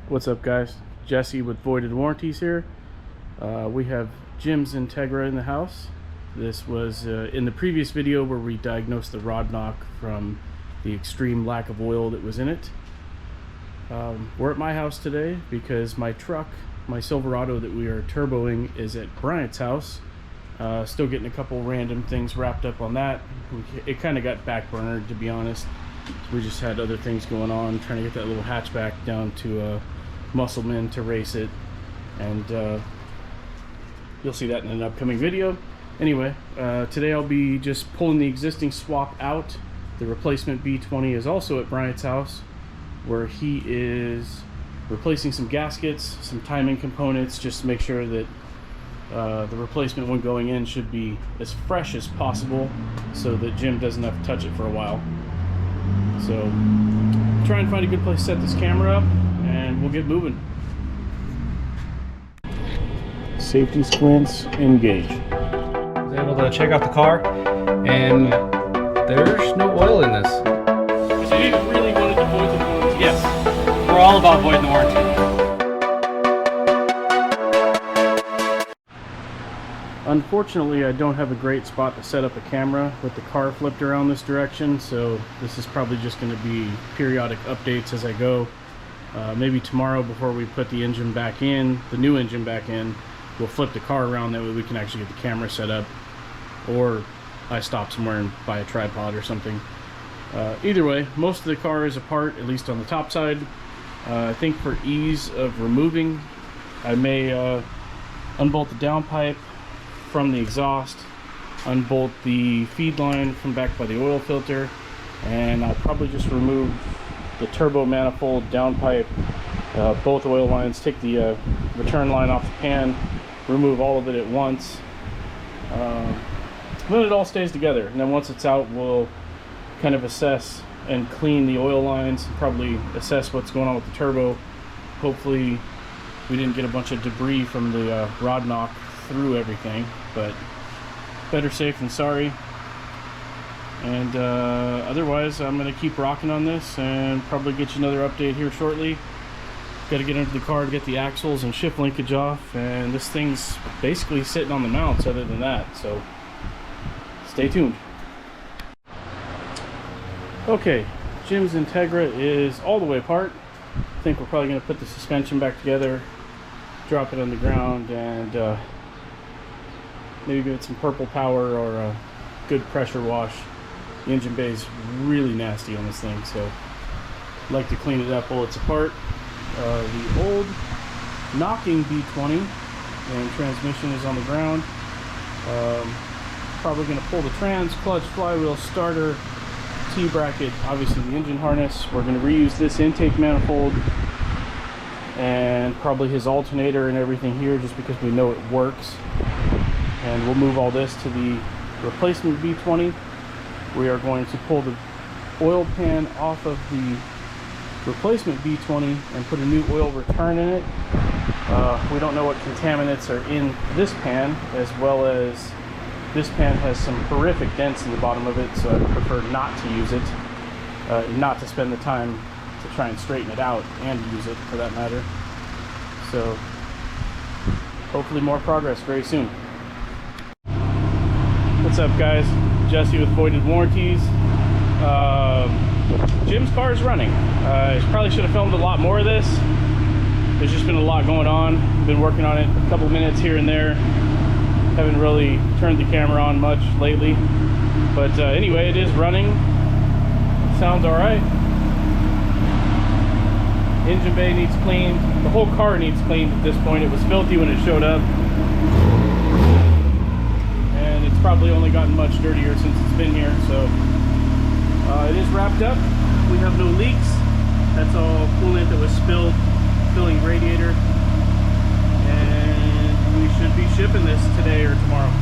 What's up, guys? Jesse with VOIDED Warranties here. We have Jim's Integra in the house. This was in the previous video where we diagnosed the rod knock from the extreme lack of oil that was in it. We're at my house today because my truck, my Silverado that we are turboing, is at Bryant's house. Still getting a couple random things wrapped up on that. It kind of got backburnered, to be honest. We just had other things going on, trying to get that little hatchback down to Muscleman to race it, and you'll see that in an upcoming video. Anyway, today I'll be just pulling the existing swap out. The replacement B20 is also at Bryant's house, where he is replacing some gaskets, some timing components, just to make sure that the replacement one going in should be as fresh as possible so that Jim doesn't have to touch it for a while. So try and find a good place to set this camera up and we'll get moving. Safety squints, engage. I was able to check out the car and there's no oil in this. So you really wanted to void the warranty? Yes, we're all about voiding the warranty. Unfortunately, I don't have a great spot to set up a camera with the car flipped around this direction, so this is probably just going to be periodic updates as I go. Maybe tomorrow, before we put the engine back in, the new engine back in, we'll flip the car around, that way we can actually get the camera set up, or I stop somewhere and buy a tripod or something. Either way, most of the car is apart, at least on the top side. I think for ease of removing, I may unbolt the downpipe from the exhaust, unbolt the feed line from back by the oil filter, and I'll probably just remove the turbo manifold, downpipe, both oil lines, take the return line off the pan, remove all of it at once. Then it all stays together, and then once it's out, we'll kind of assess and clean the oil lines, and probably assess what's going on with the turbo. Hopefully we didn't get a bunch of debris from the rod knock through everything, but better safe than sorry. And otherwise, I'm going to keep rocking on this and probably get you another update here shortly. Got to get into the car to get the axles and shift linkage off, and this thing's basically sitting on the mounts other than that, so stay tuned. Okay, Jim's Integra is all the way apart. I think we're probably going to put the suspension back together, drop it on the ground, and maybe give it some purple power or a good pressure wash. The engine bay is really nasty on this thing, so I'd like to clean it up while it's apart. The old knocking B20 and transmission is on the ground. Probably going to pull the trans, clutch, flywheel, starter, T-bracket, obviously the engine harness. We're going to reuse this intake manifold and probably his alternator and everything here, just because we know it works. And we'll move all this to the replacement B20. We are going to pull the oil pan off of the replacement B20 and put a new oil return in it. We don't know what contaminants are in this pan, as well as this pan has some horrific dents in the bottom of it, so I prefer not to use it, not to spend the time to try and straighten it out and use it for that matter. So hopefully more progress very soon. What's up, guys? Jesse with VOIDED Warranties. Jim's car is running. I probably should have filmed a lot more of this. There's just been a lot going on. Been working on it a couple minutes here and there. Haven't really turned the camera on much lately. But anyway, it is running. Sounds alright. Engine bay needs cleaned. The whole car needs cleaned at this point. It was filthy when it showed up. Probably only gotten much dirtier since it's been here, so it is wrapped up. We have no leaks. That's all coolant that was spilled, filling radiator, and we should be shipping this today or tomorrow.